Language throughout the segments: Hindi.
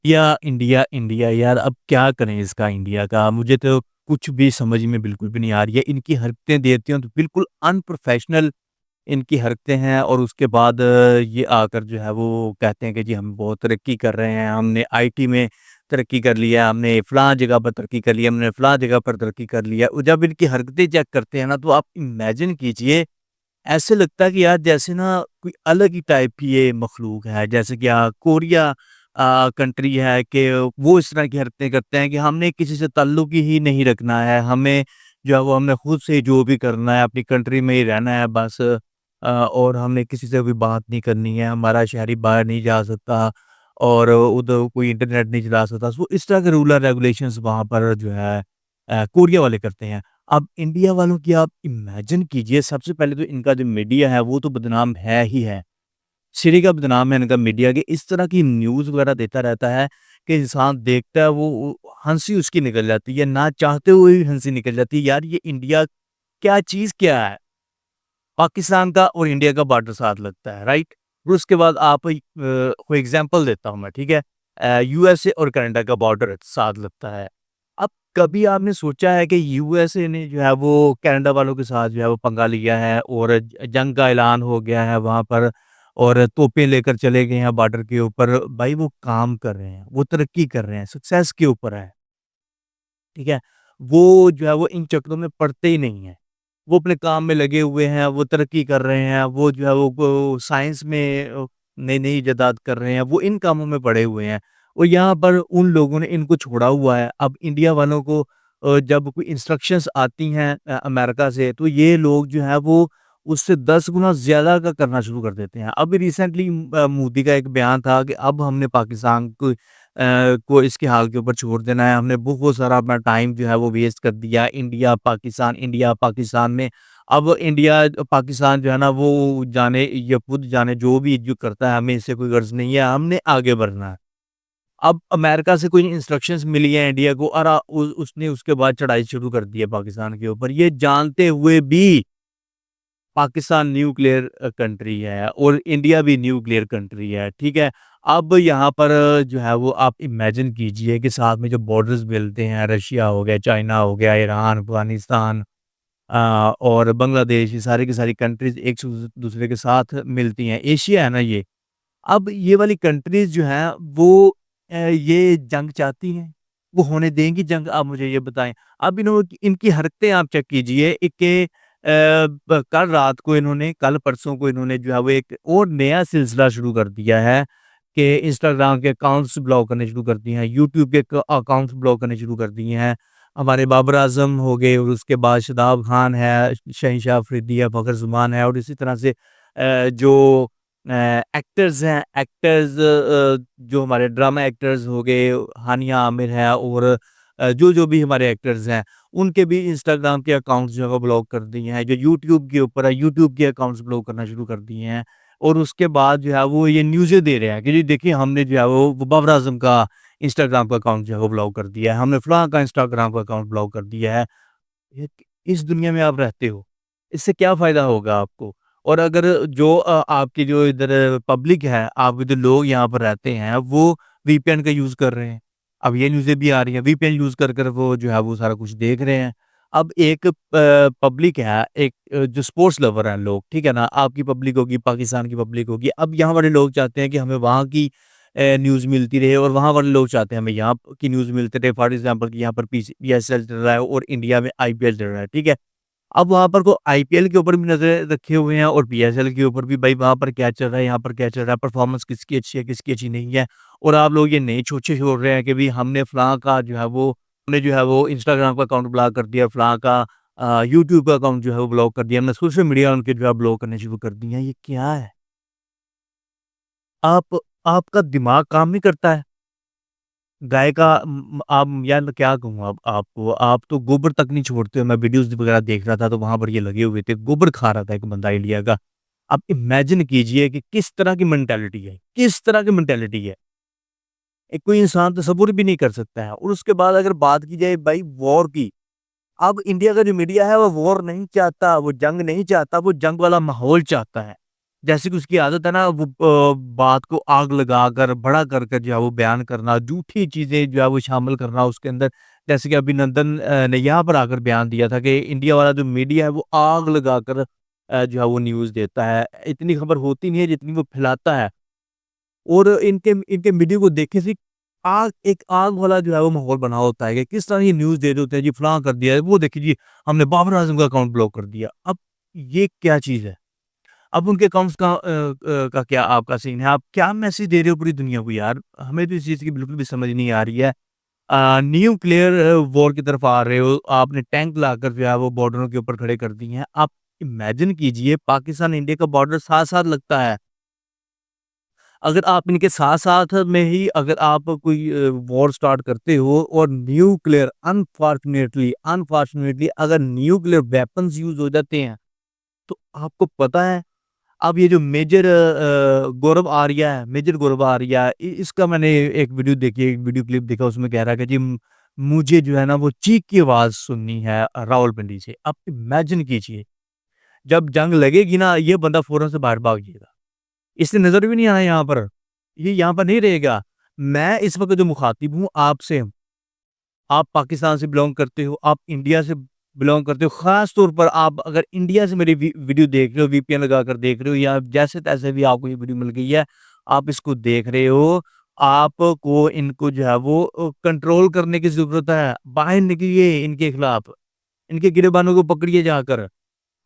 या इंडिया इंडिया यार अब क्या करें इसका इंडिया का मुझे तो कुछ भी समझ में बिल्कुल भी नहीं आ रही है। इनकी हरकतें देखती हूँ तो बिल्कुल अनप्रोफेशनल इनकी हरकतें हैं और उसके बाद ये आकर जो है वो कहते हैं कि जी हम बहुत तरक्की कर रहे हैं, हमने आईटी में तरक्की कर लिया, हमने फलां जगह पर तरक्की कर लिया, हमने फलां जगह पर तरक्की कर लिया। और जब इनकी हरकतें चेक करते हैं ना तो आप इमेजिन कीजिए, ऐसे लगता है कि यार जैसे ना कोई अलग ही टाइप की ये मखलूक है। जैसे कि कोरिया कंट्री है कि वो इस तरह की हरकतें करते हैं कि हमने किसी से ताल्लुक ही नहीं रखना है, हमें जो है वो हमने खुद से जो भी करना है, अपनी कंट्री में ही रहना है बस। और हमने किसी से भी बात नहीं करनी है, हमारा शहरी बाहर नहीं जा सकता और उधर कोई इंटरनेट नहीं चला सकता। सो इस तरह के रूल एंड रेगुलेशंस वहाँ पर जो है कोरिया वाले करते हैं। अब इंडिया वालों की आप इमेजिन कीजिए, सबसे पहले तो इनका जो मीडिया है वो तो बदनाम है ही है। सिरे का बदनाम है इनका मीडिया कि इस तरह की न्यूज़ वगैरह देता रहता है कि इंसान देखता है वो हँसी उसकी निकल जाती है, ना चाहते हुए भी हँसी निकल जाती है। यार ये इंडिया क्या चीज़ क्या है? पाकिस्तान का और इंडिया का बॉर्डर साथ लगता है, राइट? फिर उसके बाद आप कोई एग्ज़ाम्पल देता हूँ मैं, ठीक है? यूएसए और कनाडा का बॉर्डर साथ लगता है। अब कभी आपने सोचा है कि यूएसए ने जो है वो कनाडा वालों के साथ जो है वो पंगा लिया है और जंग का ऐलान हो गया है वहाँ पर और तोपें लेकर चले गए हैं बॉर्डर के ऊपर। भाई वो काम कर रहे हैं, वो तरक्की कर रहे हैं, सक्सेस के ऊपर है, ठीक है? वो जो है वो इन चक्करों में पड़ते ही नहीं हैं। वो अपने काम में लगे हुए हैं, वो तरक्की कर रहे हैं, वो जो है वो साइंस में नई-नई इजादात कर रहे हैं, वो इन कामों में पड़े हुए हैं। और यहाँ पर उन लोगों ने इनको छोड़ा हुआ है। अब इंडिया वालों को जब कोई इंस्ट्रक्शंस आती हैं अमेरिका से, तो ये लोग जो हैं वो उससे 10 गुना ज़्यादा का करना शुरू कर देते हैं। अभी रिसेंटली मोदी का एक बयान था कि अब हमने पाकिस्तान को इसके हाल के ऊपर छोड़ देना है। हमने बहुत सारा अपना टाइम जो है वो वेस्ट कर दिया इंडिया पाकिस्तान में। अब इंडिया पाकिस्तान जो है ना वो जाने या खुद जाने, जो भी जो करता है हमें इससे कोई गर्ज़ नहीं है, हमने आगे बढ़ना है। अब अमेरिका से कोई इंस्ट्रक्शंस मिली हैं इंडिया को और उसने उसके बाद चढ़ाई शुरू कर दी है पाकिस्तान के ऊपर। ये जानते हुए भी पाकिस्तान न्यूक्लियर कंट्री है और इंडिया भी न्यूक्लियर कंट्री है, ठीक है? अब यहाँ पर जो है वो आप इमेजिन कीजिए कि साथ में जो बॉर्डर्स मिलते हैं, रशिया हो गया, चाइना हो गया, ईरान, अफ़गानिस्तान और बांग्लादेश, ये सारी की सारी कंट्रीज़ एक दूसरे के साथ मिलती हैं। एशिया है ना ये। अब ये वाली कंट्रीज़ जो हैं वो ये जंग चाहती हैं? वो होने देंगी जंग? आप मुझे ये बताएँ। अब इनकी हरकतें आप चेक कीजिए कि कल रात को इन्होंने कल परसों को इन्होंने जो है वो एक और नया सिलसिला शुरू कर दिया है कि इंस्टाग्राम के अकाउंट्स ब्लॉक करने शुरू कर दिए हैं, यूट्यूब के अकाउंट्स ब्लॉक करने शुरू कर दिए हैं। हमारे बाबर आज़म हो गए और उसके बाद शादाब खान है, शहंशाह अफरीदी है, फ़खर ज़मान है और इसी तरह से जो एक्टर्स हैं, जो हमारे ड्रामा एक्टर्स हो गए, हानिया आमिर है और जो भी हमारे एक्टर्स हैं, उनके भी इंस्टाग्राम के अकाउंट्स जो है वो ब्लॉक कर दिए हैं। जो यूट्यूब के ऊपर है, यूट्यूब के अकाउंट्स ब्लॉक करना शुरू कर दिए हैं और उसके बाद जो है वो ये न्यूज़ें दे रहे हैं कि जी देखिए हमने जो है वो बाबर आज़म का इंस्टाग्राम का अकाउंट जो है वो ब्लॉक कर दिया है, हमने फलाँ का इंस्टाग्राम का अकाउंट ब्लॉक कर दिया है। ये इस दुनिया में आप रहते हो, इससे क्या फ़ायदा होगा आपको? और अगर जो आपकी जो इधर पब्लिक है, आपके जो लोग यहाँ पर रहते हैं, वो वीपीएन का यूज़ कर रहे हैं। अब ये न्यूज़ें भी आ रही हैं, वीपीएन यूज़ कर वो जो है वो सारा कुछ देख रहे हैं। अब एक पब्लिक है, एक जो स्पोर्ट्स लवर हैं लोग, ठीक है ना? आपकी पब्लिक होगी, पाकिस्तान की पब्लिक होगी। अब यहाँ वाले लोग चाहते हैं कि हमें वहाँ की न्यूज़ मिलती रहे और वहाँ वाले लोग चाहते हैं हमें यहाँ की न्यूज़ मिलती रहे। फॉर एग्ज़ाम्पल कि यहाँ पर पीएसएल चल रहा है और इंडिया में आईपीएल चल रहा है, ठीक है? अब वहाँ पर को आईपीएल के ऊपर भी नज़रें रखे हुए हैं और पीएसएल के ऊपर भी भाई वहाँ पर क्या चल रहा है, यहाँ पर क्या चल रहा है, परफ़ॉर्मेंस किसकी अच्छी है, किसकी अच्छी नहीं है। और आप लोग ये नहीं छोड़ रहे हैं कि भई हमने फलाँ का जो है वो हमने जो है वो इंस्टाग्राम का अकाउंट ब्लॉक कर दिया, फलाँ का यूट्यूब का अकाउंट जो है वो ब्लॉक कर दिया, हमने सोशल मीडिया उनके जो है ब्लॉक करने शुरू कर दिए हैं। ये क्या है? आप आपका दिमाग काम नहीं करता है? गाय का आप यार मैं क्या कहूँ अब आपको, आप तो गोबर तक नहीं छोड़ते हो। मैं वीडियोज़ वगैरह देख रहा था तो वहाँ पर ये लगे हुए थे, गोबर खा रहा था एक बंदा इंडिया का। आप इमेजिन कीजिए कि किस तरह की मेंटालिटी है, किस तरह की मेंटालिटी है। एक कोई इंसान तसव्वुर भी नहीं कर सकता है। और उसके बाद अगर बात की जाए भाई वॉर की, अब इंडिया का जो मीडिया है वो वॉर नहीं चाहता, वो जंग नहीं चाहता, वो जंग वाला माहौल चाहता है। जैसे कि उसकी आदत है ना वो बात को आग लगाकर, बड़ा कर कर जो है वो बयान करना, झूठी चीज़ें जो है वो शामिल करना उसके अंदर। जैसे कि अभिनंदन ने यहाँ पर आकर बयान दिया था कि इंडिया वाला जो मीडिया है वो आग लगाकर जो है वो न्यूज़ देता है। इतनी खबर होती नहीं है जितनी वो फैलाता है। और इनके इनके मीडिया को देखने से एक आग वाला जो है वो माहौल बना होता है कि किस तरह ये न्यूज़ दे रहे होते हैं जी, फलाँ कर दिया है, वो देखिए जी हमने बाबर आज़म का अकाउंट ब्लॉक कर दिया। अब ये क्या चीज़ है? अब उनके अकाउंट्स का क्या आपका सीन है? आप क्या मैसेज दे रहे हो पूरी दुनिया को यार? हमें तो इस चीज़ की बिल्कुल भी समझ नहीं आ रही है। न्यूक्लियर वॉर की तरफ आ रहे हो, आपने टैंक लाकर जो है वो बॉर्डरों के ऊपर खड़े कर दिए हैं। आप इमेजिन कीजिए पाकिस्तान इंडिया का बॉर्डर साथ-साथ लगता है। अगर आप इनके साथ-साथ में ही अगर आप कोई वॉर स्टार्ट करते हो और न्यूक्लियर अनफॉर्चुनेटली अगर न्यूक्लियर वेपन्स यूज़ हो जाते हैं, तो आपको पता है अब ये जो गौरव आर्या है, मेजर गौरव आर्या है, इसका मैंने एक वीडियो देखी, एक वीडियो क्लिप देखा उसमें कह रहा है कि जी मुझे जो है ना वो चीख की आवाज़ सुननी है रावलपिंडी से। आप इमेजिन कीजिए, जब जंग लगेगी ना ये बंदा फ़ौरन से बाहर भाग जाएगा। इसे नज़र भी नहीं आना यहाँ पर, ये यहाँ पर नहीं रहेगा। मैं इस वक़्त जो मुख़ातिब हूँ आपसे, आप पाकिस्तान से बिलॉन्ग करते हो, आप इंडिया से बिलॉन्ग करते हो, ख़ास तौर पर आप अगर इंडिया से मेरी वीडियो देख रहे हो, वीपीएन लगाकर देख रहे हो या जैसे-तैसे भी आपको ये वीडियो मिल गई है, आप इसको देख रहे हो, आपको इनको जो है वो कंट्रोल करने की ज़रूरत है। बाहर निकलिए इनके खिलाफ, इनके गिरेबानों को पकड़िए जाकर।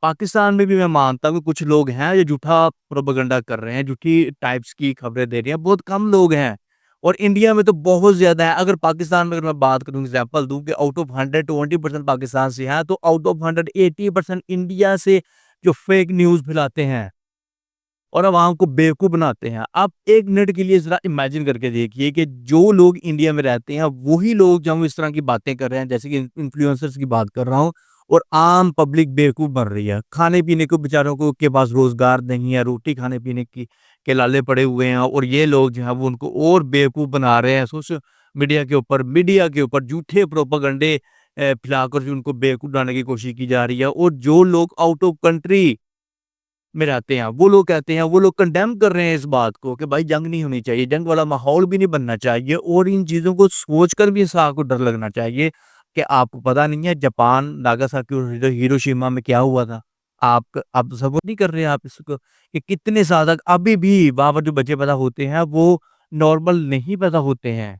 पाकिस्तान में भी मैं मानता हूँ कि कुछ लोग हैं जो झूठा प्रोपेगेंडा कर रहे हैं, झूठी टाइप्स की खबरें दे रहे हैं, बहुत कम लोग हैं और इंडिया में तो बहुत ज़्यादा है। अगर पाकिस्तान में अगर मैं बात करूँ एग्ज़ाम्पल दूँ कि आउट ऑफ 100 20% पाकिस्तान से हैं, तो आउट ऑफ 100 80% इंडिया से जो फेक न्यूज़ फैलाते हैं और अवाम को बेवकूफ़ बनाते हैं। आप 1 मिनट के लिए ज़रा इमेजिन करके देखिए कि जो लोग इंडिया में रहते हैं, वही लोग जब इस तरह की बातें कर रहे हैं, जैसे कि इन्फ्लुएंसर्स की बात कर रहा हूँ और आम पब्लिक बेवकूफ़ बन रही है। खाने-पीने को बेचारों को के पास रोज़गार नहीं है, रोटी खाने-पीने की के लाले पड़े हुए हैं और ये लोग जो हैं वो उनको और बेवकूफ़ बना रहे हैं सोशल मीडिया के ऊपर झूठे प्रोपेगेंडे फैलाकर जो उनको बेवकूफ़ बनाने की कोशिश की जा रही है और जो लोग आउट ऑफ कंट्री में रहते हैं, वो लोग कहते हैं, वो लोग कंडेम कर रहे हैं इस बात को कि भाई जंग नहीं होनी चाहिए, जंग वाला माहौल भी नहीं बनना चाहिए और इन चीज़ों को सोचकर भी इंसान को डर लगना चाहिए कि आपको पता नहीं है जापान, नागासाकी और हिरोशिमा में क्या हुआ था? आप तसव्वुर नहीं कर रहे हैं आप इसको कि कितने ज़्यादा अभी भी वहाँ पर जो बच्चे पैदा होते हैं, वो नॉर्मल नहीं पैदा होते हैं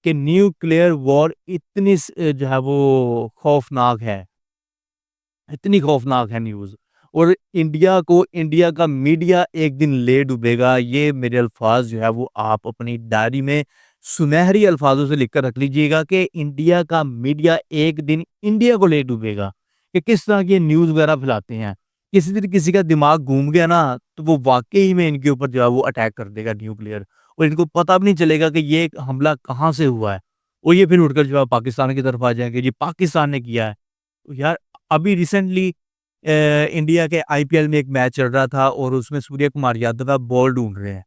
कि न्यूक्लियर वॉर इतनी जो है वो खौफनाक है। इतनी खौफनाक है न्यूज़ और इंडिया का मीडिया एक दिन ले डूबेगा। ये मेरे अल्फ़ाज़ जो है वो आप अपनी डायरी में सुनहरी अल्फ़ाज़ों से लिख कर रख लीजिएगा कि इंडिया का मीडिया एक दिन इंडिया को ले डूबेगा, कि किस तरह की न्यूज़ वगैरह फैलाते हैं। किसी दिन किसी का दिमाग घूम गया ना, तो वो वाक़ई में इनके ऊपर जो है वो अटैक कर देगा न्यूक्लियर और इनको पता भी नहीं चलेगा कि ये हमला कहाँ से हुआ है और ये फिर उड़कर जो है पाकिस्तान की तरफ आ जाएँगे, जी पाकिस्तान ने किया है। तो यार अभी रिसेंटली इंडिया के आईपीएल में एक मैच चल रहा था और उसमें सूर्य कुमार यादव का बॉल ढूँढ रहे हैं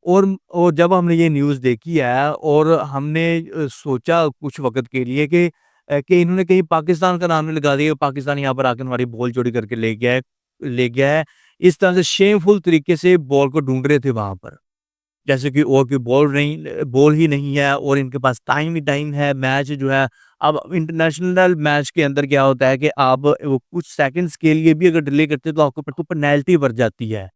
और जब हमने ये न्यूज़ देखी है और हमने सोचा कुछ वक़्त के लिए कि इन्होंने कहीं पाकिस्तान का नाम नहीं लगा दिया, पाकिस्तान यहाँ पर आकर हमारी बॉल चोरी करके ले गया है। इस तरह से शेमफुल तरीके से बॉल को ढूँढ रहे थे वहाँ पर। जैसे कि और कोई बॉल ही नहीं है और इनके पास टाइम ही टाइम है, मैच जो है अब इंटरनेशनल मैच के अंदर क्या होता है कि आप वो कुछ सेकंड्स के लिए भी अगर डिले करते हो तो आपको पेनल्टी बढ़ जाती है।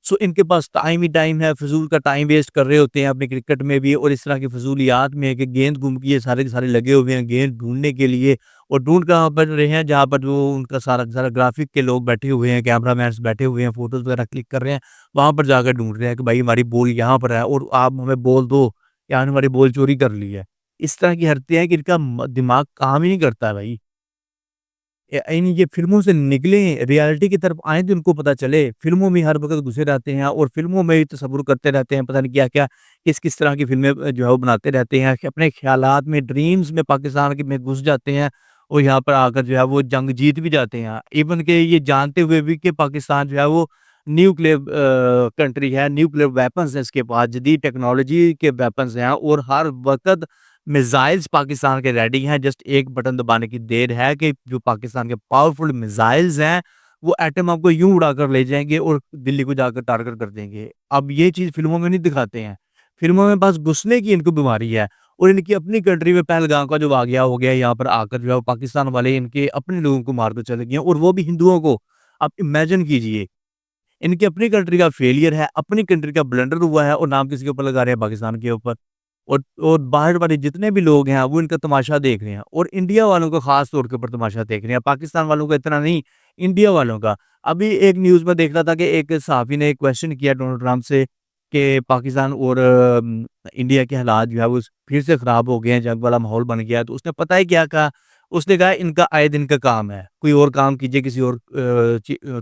सो इनके पास टाइम ही टाइम है, फ़िज़ूल का टाइम वेस्ट कर रहे होते हैं अपने क्रिकेट में भी और इस तरह की फ़िज़ूलियात में कि गेंद गुम की है, सारे के सारे लगे हुए हैं गेंद ढूँढने के लिए और ढूँढ कहाँ पर रहे हैं, जहाँ पर वो उनका सारा का सारा ग्राफ़िक के लोग बैठे हुए हैं, कैमरामैन्स बैठे हुए हैं, फ़ोटोज़ वगैरह क्लिक कर रहे हैं, वहाँ पर जाकर ढूँढ रहे हैं कि भाई हमारी बॉल यहाँ पर है और आप हमें बॉल दो या हमारी बॉल चोरी कर ली है। इस तरह की हरकतें हैं कि इनका दिमाग काम ही नहीं करता है भाई। इन ये फ़िल्मों से निकलें, रियलिटी की तरफ आएँ तो इनको पता चले। फ़िल्मों में हर वक़्त घुसे रहते हैं और फ़िल्मों में ही तसव्वुर करते रहते हैं, पता नहीं क्या-क्या, किस-किस तरह की फ़िल्में जो है वो बनाते रहते हैं कि अपने ख़्यालात में, ड्रीम्स में पाकिस्तान के में घुस जाते हैं और यहाँ पर आकर जो है वो जंग जीत भी जाते हैं। इवन के ये जानते हुए भी कि पाकिस्तान जो है वो न्यूक्लियर कंट्री है, न्यूक्लियर वेपन्स हैं इसके पास, जदीद टेक्नोलॉजी के वेपन्स हैं और हर वक़्त मिसाइल्स पाकिस्तान के रेडी हैं, जस्ट एक बटन दबाने की देर है कि जो पाकिस्तान के पावरफुल मिसाइल्स हैं, वो एटम आपको यूँ उड़ाकर ले जाएँगे और दिल्ली को जाकर टारगेट कर देंगे। अब ये चीज़ फ़िल्मों में नहीं दिखाते हैं। फ़िल्मों में बस घुसने की इनको बीमारी है और इनकी अपनी कंट्री में पहलगाम का जो वाक़या हो गया, यहाँ पर आकर जो है वो पाकिस्तान वाले इनके अपने लोगों को मार के चले गए और वो भी हिंदुओं को। आप इमेजिन कीजिए, इनकी अपनी कंट्री का फेलियर है, अपनी कंट्री का ब्लंडर हुआ है और नाम किसके ऊपर लगा रहे हैं? पाकिस्तान के ऊपर। और बाहर वाले जितने भी लोग हैं, वो इनका तमाशा देख रहे हैं और इंडिया वालों को ख़ास तौर के ऊपर तमाशा देख रहे हैं। पाकिस्तान वालों का इतना नहीं, इंडिया वालों का। अभी एक न्यूज़ में देख रहा था कि एक सहाफ़ी ने एक क्वेश्चन किया डोनाल्ड ट्रंप से कि पाकिस्तान और इंडिया के हालात जो है वो फिर से ख़राब हो गए हैं, जंग वाला माहौल बन गया है। तो उसने पता है क्या कहा? उसने कहा इनका आए दिन का काम है। कोई और काम कीजिए, किसी और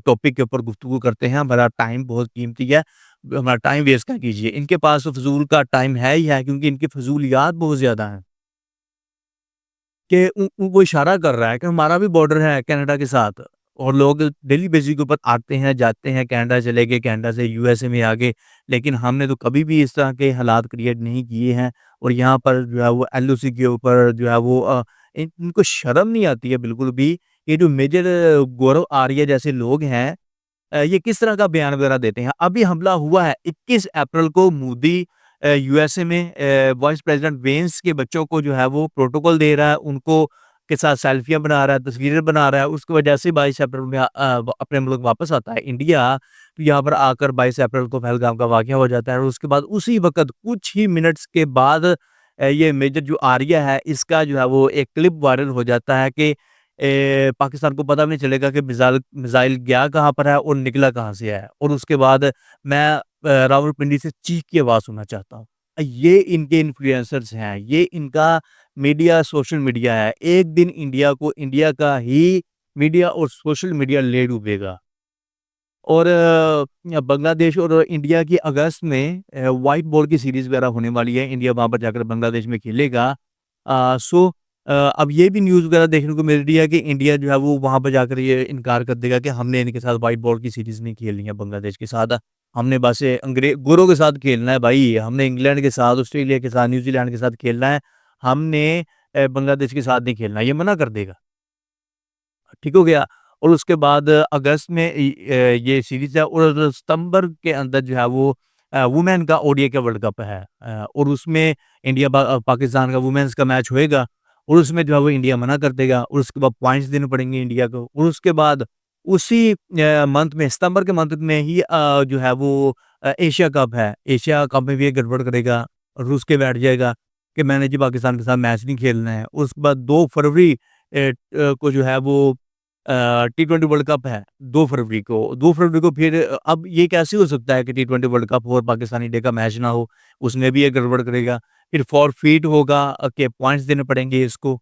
टॉपिक के ऊपर गुफ्तगू करते हैं, हमारा टाइम बहुत कीमती है। हमारा टाइम वेस्ट क्या कीजिए। इनके पास तो फ़िज़ूल का टाइम है ही है क्योंकि इनकी फ़िज़ूलियात बहुत ज़्यादा हैं कि वो इशारा कर रहा है कि हमारा भी बॉर्डर है कनाडा के साथ और लोग डेली बेसिस के ऊपर आते हैं, जाते हैं, कनाडा चले गए, कनाडा से यूएसए में आ गए। लेकिन हमने तो कभी भी इस तरह के हालात क्रिएट नहीं किए हैं और यहाँ पर जो है वो एलओसी के ऊपर जो है वो इनको शर्म नहीं आती है बिल्कुल भी। ये जो मेजर गौरव आर्य जैसे लोग हैं, ये किस तरह का बयान वगैरह देते हैं। अभी हमला हुआ है 21 अप्रैल को मोदी यूएसए में वाइस प्रेज़िडेंट वेंस के बच्चों को जो है वो प्रोटोकॉल दे रहा है, उनको के साथ सेल्फियाँ बना रहा है, तस्वीरें बना रहा है। उसकी वजह से 22 अप्रैल में अपने मुल्क वापस आता है इंडिया, तो यहाँ पर आकर 22 अप्रैल को पहलगाम का वाक़या हो जाता है और उसके बाद उसी वक़्त कुछ ही मिनट्स के बाद ये मेजर जो आर्या है, इसका जो है वो एक क्लिप वायरल हो जाता है कि पाकिस्तान को पता भी नहीं चलेगा कि मिसाइल गया कहाँ पर है और निकला कहाँ से है और उसके बाद मैं रावलपिंडी से चीख की आवाज़ सुनना चाहता हूँ। ये इनके इन्फ्लुएंसर्स हैं, ये इनका मीडिया सोशल मीडिया है। एक दिन इंडिया को इंडिया का ही मीडिया और सोशल मीडिया ले डूबेगा और बांग्लादेश और इंडिया की अगस्त में व्हाइट बॉल की सीरीज़ वगैरह होने वाली है। इंडिया वहाँ पर जाकर बांग्लादेश में खेलेगा। अब ये भी न्यूज़ वगैरह देखने को मिल रही है कि इंडिया जो है वो वहाँ पर जाकर ये इनकार कर देगा कि हमने इनके साथ व्हाइट बॉल की सीरीज़ नहीं खेलनी है बांग्लादेश के साथ। हमने बस गोरों के साथ खेलना है भाई, हमने इंग्लैंड के साथ, ऑस्ट्रेलिया के साथ, न्यूज़ीलैंड के साथ खेलना है। हमने बांग्लादेश के साथ नहीं खेलना, ये मना कर देगा। ठीक हो गया और उसके बाद अगस्त में ये सीरीज़ है और सितंबर के अंदर जो है वो वुमेन का ओडीआई का वर्ल्ड कप है और उसमें पाकिस्तान का वुमेन्स का मैच होएगा और उसमें जो है वो इंडिया मना कर देगा और उसके बाद पॉइंट्स देने पड़ेंगे इंडिया को और उसके बाद उसी मंथ में सितंबर के मंथ में ही जो है वो एशिया कप है। एशिया कप में भी ये गड़बड़ करेगा, रूस के बैठ जाएगा कि मैंने जी पाकिस्तान के साथ मैच नहीं खेलना है। उसके बाद 2 फरवरी को जो है वो टी20 वर्ल्ड कप है 2 फरवरी को। 2 फरवरी को फिर अब ये कैसे हो सकता है कि टी20 वर्ल्ड कप हो और पाकिस्तान इंडिया का मैच ना हो? उसमें भी ये गड़बड़ करेगा। फिर फॉरफीट होगा कि पॉइंट्स देने पड़ेंगे इसको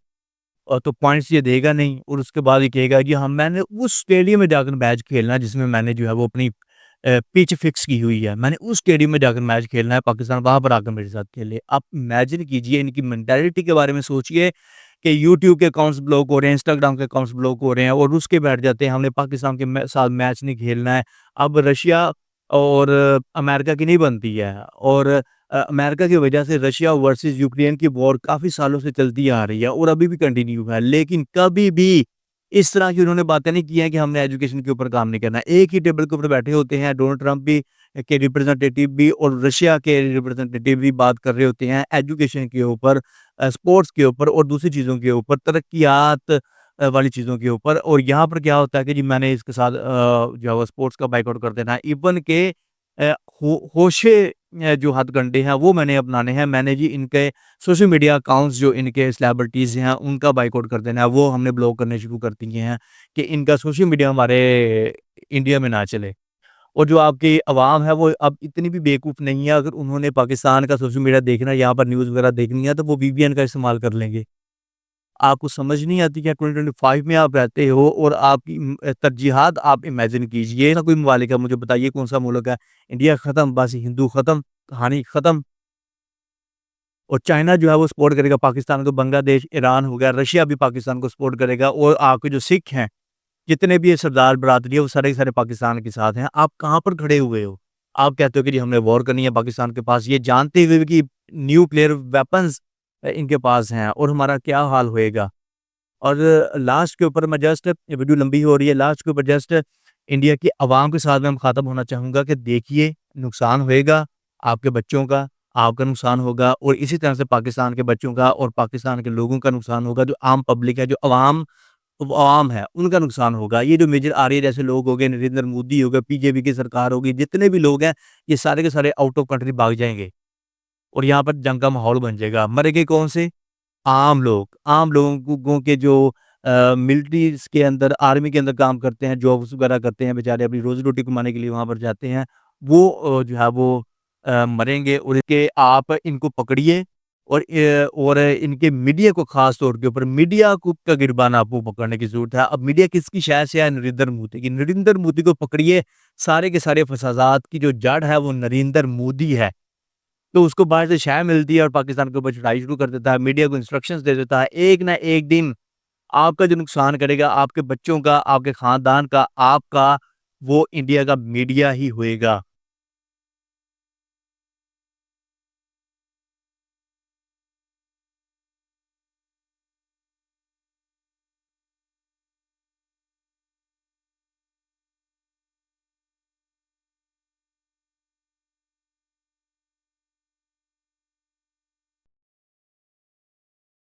तो पॉइंट्स ये देगा नहीं और उसके बाद ये कहेगा कि हाँ, मैंने उस स्टेडियम में जाकर मैच खेलना है जिसमें मैंने जो है वो अपनी पिच फिक्स की हुई है। मैंने उस स्टेडियम में जाकर मैच खेलना है, पाकिस्तान वहाँ पर आकर मेरे साथ खेले। आप इमेजिन कीजिए, इनकी मेंटालिटी के बारे में सोचिए कि यूट्यूब के अकाउंट्स ब्लॉक हो रहे हैं, इंस्टाग्राम के अकाउंट्स ब्लॉक हो रहे हैं और रुस के बैठ जाते हैं, हमने पाकिस्तान के साथ मैच नहीं खेलना है। अब रशिया और अमेरिका की नहीं बनती है और अमेरिका की वजह से रशिया वर्सेस यूक्रेन की वॉर काफ़ी सालों से चलती आ रही है और अभी भी कंटिन्यू है। लेकिन कभी भी इस तरह की उन्होंने बातें नहीं की हैं कि हमने एजुकेशन के ऊपर काम नहीं करना है। एक ही टेबल के ऊपर बैठे होते हैं, डोनाल्ड ट्रंप भी के रिप्रेजेंटेटिव भी और रशिया के रिप्रेजेंटेटिव भी बात कर रहे होते हैं एजुकेशन के ऊपर, स्पोर्ट्स के ऊपर और दूसरी चीज़ों के ऊपर, तरक्कियात वाली चीज़ों के ऊपर और यहाँ पर क्या होता है कि जी मैंने इसके साथ जो है वो स्पोर्ट्स का बायकॉट कर देना है। इवन के होशे जो हथकंडे हैं वो मैंने अपनाने हैं। मैंने जी इनके सोशल मीडिया अकाउंट्स जो इनके सेलिब्रिटीज़ हैं उनका बायकॉट कर देना है। वो हमने ब्लॉक करने शुरू कर दिए हैं कि इनका सोशल मीडिया हमारे इंडिया में ना चले। और जो आपकी अवाम है वो अब इतनी भी बेवकूफ़ नहीं है, अगर उन्होंने पाकिस्तान का सोशल मीडिया देखना है, यहाँ पर न्यूज़ वगैरह देखनी है तो वो वीपीएन का इस्तेमाल कर लेंगे। आपको समझ नहीं आती क्या 2025 में आप रहते हो और आपकी तरजीहात आप इमेजिन कीजिए ना, कोई ममालिक है मुझे बताइए कौन-सा मुल्क है? इंडिया खत्म, बस हिंदू खत्म, कहानी खत्म और चाइना जो है वो सपोर्ट करेगा पाकिस्तान को, बांग्लादेश, ईरान हो गया, रशिया भी पाकिस्तान को सपोर्ट करेगा और आपके जो सिख हैं, जितने भी ये सरदार बरादरी है वो सारे के सारे पाकिस्तान के साथ हैं। आप कहाँ पर खड़े हुए हो? आप कहते हो कि जी हमने वॉर करनी है पाकिस्तान के पास, ये जानते हुए भी कि न्यूक्लियर वेपन्स इनके पास हैं और हमारा क्या हाल होएगा? और लास्ट के ऊपर मैं जस्ट ये वीडियो लंबी हो रही है, लास्ट के ऊपर जस्ट इंडिया की अवाम के साथ मैं मुखातब होना चाहूँगा कि देखिए, नुकसान होएगा, आपके बच्चों का, आपका नुकसान होगा और इसी तरह से पाकिस्तान के बच्चों का और पाकिस्तान के लोगों का नुकसान होगा, जो आम पब्लिक है, जो अवाम है, उनका नुकसान होगा। ये जो मेजर आर्य जैसे लोग हो गए, नरेंद्र मोदी हो गए, बीजेपी की सरकार होगी, जितने भी लोग हैं, ये सारे के सारे आउट ऑफ कंट्री भाग जाएँगे और यहाँ पर जंग का माहौल बन जाएगा। मरेंगे कौन से? आम लोग, आम लोगों के जो मिलिट्रीज़ के अंदर, आर्मी के अंदर काम करते हैं, जॉब्स वगैरह करते हैं, बेचारे अपनी रोज़ी-रोटी कमाने के लिए वहाँ पर जाते हैं। वो जो है वो मरेंगे और इसके आप इनको पकड़िए और इनके मीडिया को ख़ास तौर के ऊपर मीडिया को का गिरबान आपको पकड़ने की ज़रूरत है। अब मीडिया किसकी शह से है? नरेंद्र मोदी की। नरेंद्र मोदी को पकड़िए, सारे के सारे फ़सादात की जो जड़ है वो नरेंद्र मोदी है। तो उसको बाहर से शह मिलती है और पाकिस्तान के ऊपर चढ़ाई शुरू कर देता है, मीडिया को इंस्ट्रक्शंस दे देता है। एक ना एक दिन आपका जो नुकसान करेगा, आपके बच्चों का, आपके खानदान का, आपका, वो इंडिया का मीडिया ही होएगा।